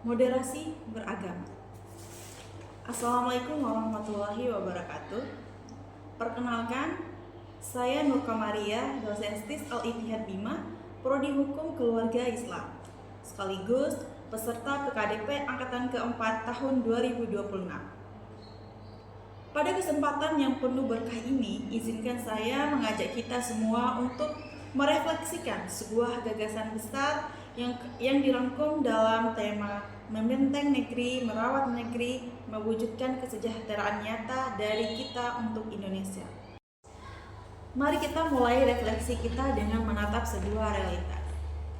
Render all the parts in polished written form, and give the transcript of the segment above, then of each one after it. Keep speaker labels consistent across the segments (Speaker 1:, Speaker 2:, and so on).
Speaker 1: Moderasi beragama. Assalamualaikum warahmatullahi wabarakatuh. Perkenalkan, saya Nur Kamaria, dosen STIS Al-Ittihad Bima, Prodi Hukum Keluarga Islam, sekaligus peserta PKDP Angkatan keempat tahun 2026. Pada kesempatan yang penuh berkah ini, izinkan saya mengajak kita semua untuk merefleksikan sebuah gagasan besar yang dirangkum dalam tema Membenteng Negeri, Merawat Negeri, Mewujudkan Kesejahteraan Nyata dari Kita untuk Indonesia. Mari kita mulai refleksi kita dengan menatap sebuah realitas.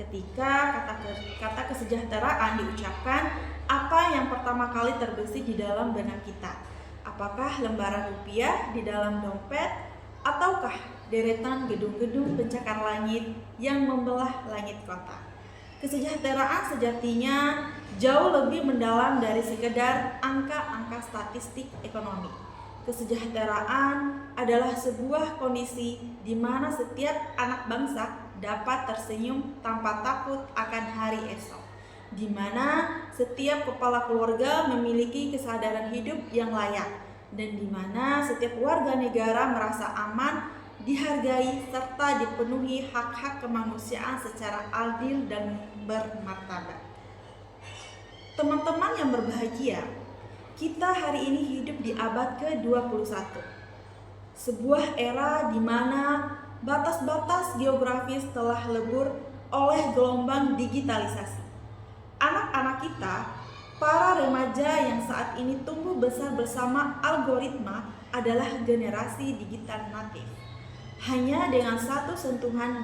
Speaker 1: Ketika kata kesejahteraan diucapkan, apa yang pertama kali terbesit di dalam benak kita? Apakah lembaran rupiah di dalam dompet, ataukah deretan gedung-gedung pencakar langit yang membelah langit kota? Kesejahteraan sejatinya jauh lebih mendalam dari sekedar angka-angka statistik ekonomi. Kesejahteraan adalah sebuah kondisi di mana setiap anak bangsa dapat tersenyum tanpa takut akan hari esok, di mana setiap kepala keluarga memiliki kesadaran hidup yang layak, dan di mana setiap warga negara merasa aman, dihargai, serta dipenuhi hak-hak kemanusiaan secara adil dan bermartabat. Teman-teman yang berbahagia, kita hari ini hidup di abad ke-21. Sebuah era di mana batas-batas geografis telah lebur oleh gelombang digitalisasi. Anak-anak kita, para remaja yang saat ini tumbuh besar bersama algoritma adalah generasi digital natif. Hanya dengan satu sentuhan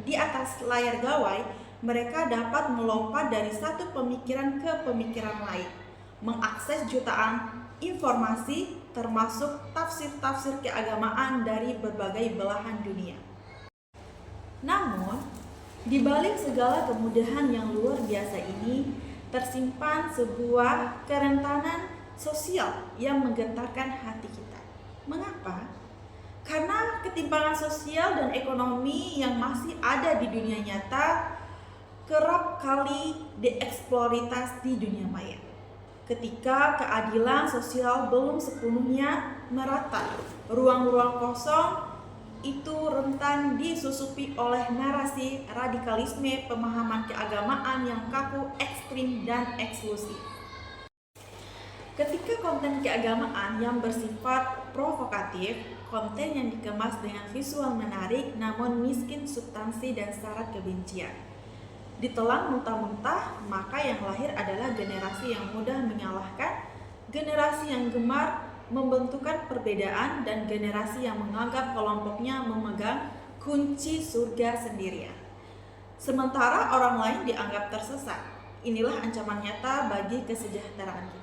Speaker 1: di atas layar gawai, mereka dapat melompat dari satu pemikiran ke pemikiran lain, mengakses jutaan informasi termasuk tafsir-tafsir keagamaan dari berbagai belahan dunia. Namun, di balik segala kemudahan yang luar biasa ini, tersimpan sebuah kerentanan sosial yang menggetarkan hati kita. Mengapa? Karena ketimpangan sosial dan ekonomi yang masih ada di dunia nyata kerap kali dieksploitasi di dunia maya. Ketika keadilan sosial belum sepenuhnya merata, ruang-ruang kosong itu rentan disusupi oleh narasi radikalisme pemahaman keagamaan yang kaku, ekstrim, dan eksklusif. Ketika konten keagamaan yang bersifat provokatif, konten yang dikemas dengan visual menarik namun miskin substansi dan syarat kebencian, ditelan mentah-mentah, maka yang lahir adalah generasi yang mudah menyalahkan, generasi yang gemar membentukkan perbedaan, dan generasi yang menganggap kelompoknya memegang kunci surga sendirian, sementara orang lain dianggap tersesat. Inilah ancaman nyata bagi kesejahteraan kita.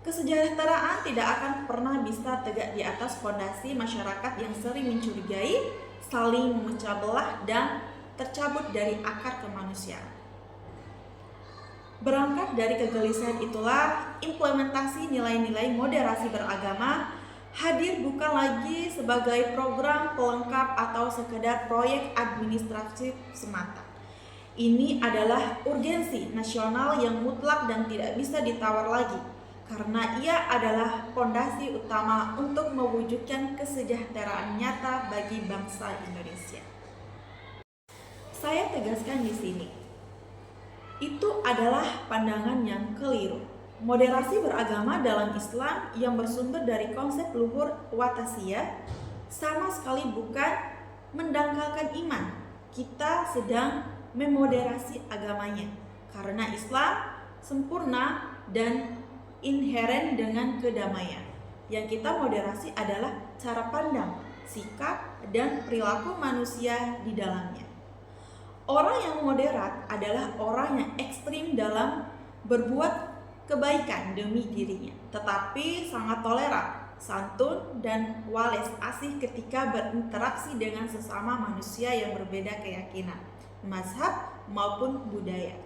Speaker 1: Kesejahteraan tidak akan pernah bisa tegak di atas fondasi masyarakat yang sering mencurigai, saling memecah belah, dan tercabut dari akar kemanusiaan. Berangkat dari kegelisahan itulah, implementasi nilai-nilai moderasi beragama hadir bukan lagi sebagai program pelengkap atau sekedar proyek administratif semata. Ini adalah urgensi nasional yang mutlak dan tidak bisa ditawar lagi, karena ia adalah fondasi utama untuk mewujudkan kesejahteraan nyata bagi bangsa Indonesia. Saya tegaskan di sini, itu adalah pandangan yang keliru. Moderasi beragama dalam Islam yang bersumber dari konsep luhur watasiyah sama sekali bukan mendangkalkan iman. Kita sedang memoderasi agamanya, karena Islam sempurna dan inheren dengan kedamaian. Yang kita moderasi adalah cara pandang, sikap, dan perilaku manusia di dalamnya. Orang yang moderat adalah orang yang ekstrim dalam berbuat kebaikan demi dirinya, tetapi sangat toleran, santun, dan wales asih ketika berinteraksi dengan sesama manusia yang berbeda keyakinan, mazhab, maupun budaya.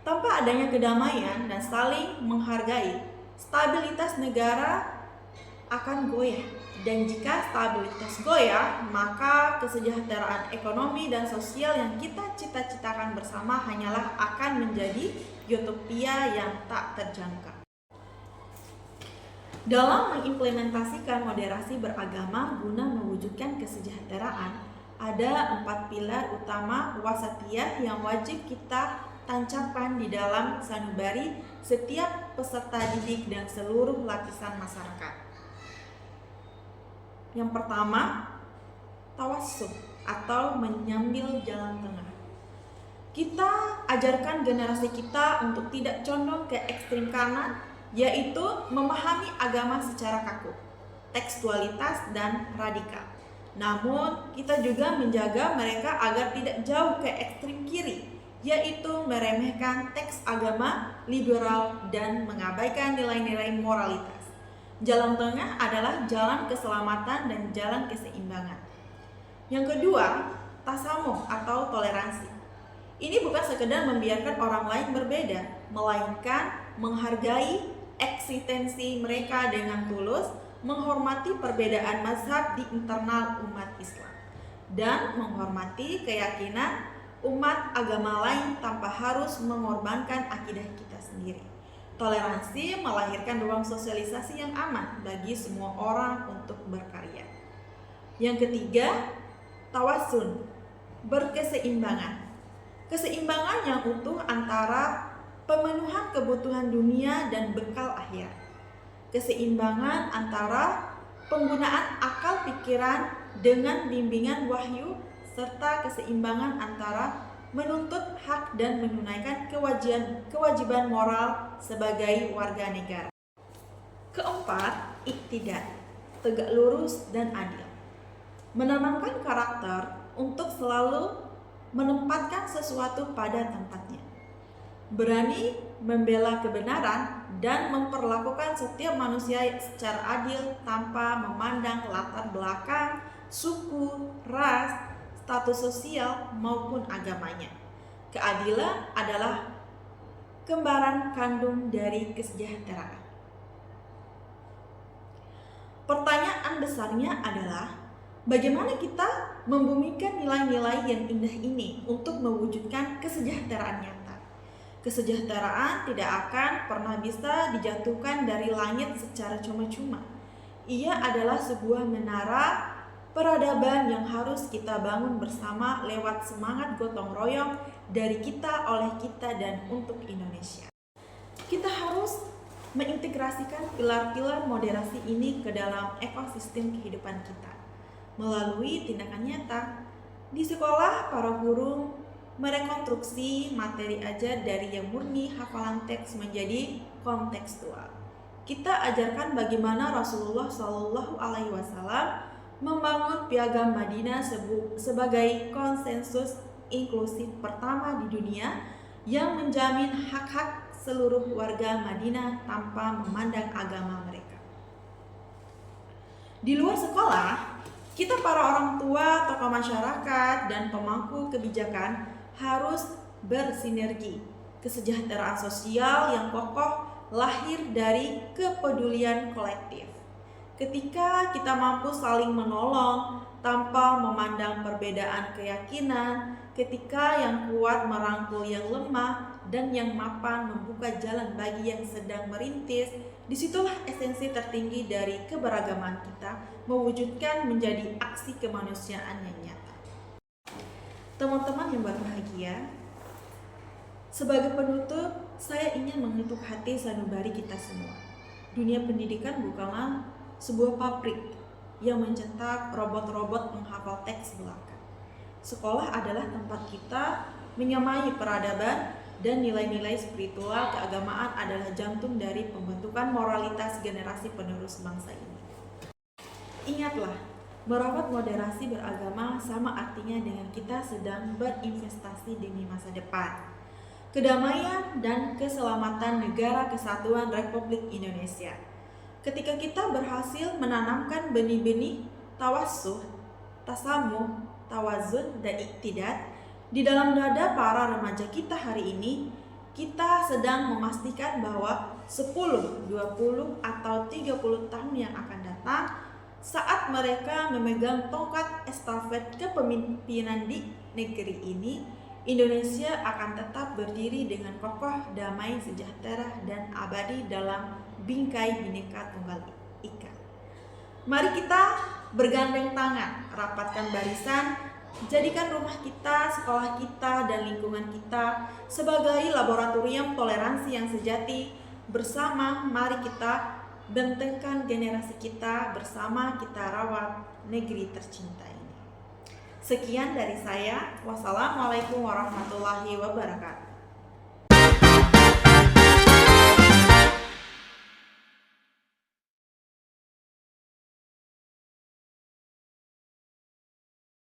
Speaker 1: Tanpa adanya kedamaian dan saling menghargai, stabilitas negara akan goyah. Dan jika stabilitas goyah, maka kesejahteraan ekonomi dan sosial yang kita cita-citakan bersama hanyalah akan menjadi utopia yang tak terjangkau. Dalam mengimplementasikan moderasi beragama guna mewujudkan kesejahteraan, ada 4 pilar utama wasatiyah yang wajib kita tancapkan di dalam sanubari setiap peserta didik dan seluruh lapisan masyarakat. Yang pertama, tawassut atau menyambil jalan tengah. Kita ajarkan generasi kita untuk tidak condong ke ekstrem kanan, yaitu memahami agama secara kaku, tekstualitas, dan radikal. Namun, kita juga menjaga mereka agar tidak jauh ke ekstrem kiri, yaitu meremehkan teks agama liberal dan mengabaikan nilai-nilai moralitas. Jalan tengah adalah jalan keselamatan dan jalan keseimbangan. Yang kedua, tasamuh atau toleransi. Ini bukan sekedar membiarkan orang lain berbeda, melainkan menghargai eksistensi mereka dengan tulus, menghormati perbedaan mazhab di internal umat Islam, dan menghormati keyakinan umat agama lain tanpa harus mengorbankan akidah kita sendiri. Toleransi melahirkan ruang sosialisasi yang aman bagi semua orang untuk berkarya. Yang ketiga, tawasun, berkeseimbangan. Keseimbangan yang utuh antara pemenuhan kebutuhan dunia dan bekal akhirat. Keseimbangan antara penggunaan akal pikiran dengan bimbingan wahyu, serta keseimbangan antara menuntut hak dan menunaikan kewajiban moral sebagai warga negara. Keempat, iktidal, tegak lurus dan adil. Menanamkan karakter untuk selalu menempatkan sesuatu pada tempatnya. Berani membela kebenaran dan memperlakukan setiap manusia secara adil tanpa memandang latar belakang, suku, ras, status sosial maupun agamanya. Keadilan adalah kembaran kandung dari kesejahteraan. Pertanyaan besarnya adalah, bagaimana kita membumikan nilai-nilai yang indah ini untuk mewujudkan kesejahteraan nyata? Kesejahteraan tidak akan pernah bisa dijatuhkan dari langit secara cuma-cuma. Ia adalah sebuah menara peradaban yang harus kita bangun bersama lewat semangat gotong royong dari kita, oleh kita, dan untuk Indonesia. Kita harus mengintegrasikan pilar-pilar moderasi ini ke dalam ekosistem kehidupan kita melalui tindakan nyata. Di sekolah, para guru merekonstruksi materi ajar dari yang murni hafalan teks menjadi kontekstual. Kita ajarkan bagaimana Rasulullah SAW membangun Piagam Madinah sebagai konsensus inklusif pertama di dunia yang menjamin hak-hak seluruh warga Madinah tanpa memandang agama mereka. Di luar sekolah, kita para orang tua, tokoh masyarakat, dan pemangku kebijakan harus bersinergi. Kesejahteraan sosial yang kokoh lahir dari kepedulian kolektif. Ketika kita mampu saling menolong tanpa memandang perbedaan keyakinan, ketika yang kuat merangkul yang lemah dan yang mapan membuka jalan bagi yang sedang merintis, disitulah esensi tertinggi dari keberagaman kita mewujudkan menjadi aksi kemanusiaan yang nyata. Teman-teman yang berbahagia, sebagai penutup, saya ingin mengetuk hati sanubari kita semua. Dunia pendidikan bukanlah sebuah pabrik yang mencetak robot-robot menghafal teks belaka. Sekolah adalah tempat kita menyamai peradaban, dan nilai-nilai spiritual keagamaan adalah jantung dari pembentukan moralitas generasi penerus bangsa ini. Ingatlah, merawat moderasi beragama sama artinya dengan kita sedang berinvestasi demi masa depan, kedamaian dan keselamatan Negara Kesatuan Republik Indonesia. Ketika kita berhasil menanamkan benih-benih tawassuh, tasamuh, tawazun, dan iktidal di dalam dada para remaja kita hari ini, kita sedang memastikan bahwa 10, 20, atau 30 tahun yang akan datang, datang, saat mereka memegang tongkat estafet kepemimpinan di negeri ini, Indonesia akan tetap berdiri dengan kokoh, damai, sejahtera, dan abadi dalam bingkai Bhinneka Tunggal Ika. Mari kita bergandeng tangan, rapatkan barisan, jadikan rumah kita, sekolah kita, dan lingkungan kita sebagai laboratorium toleransi yang sejati. Bersama, mari kita bentengkan generasi kita, bersama kita rawat negeri tercinta ini. Sekian dari saya. Wassalamualaikum warahmatullahi wabarakatuh.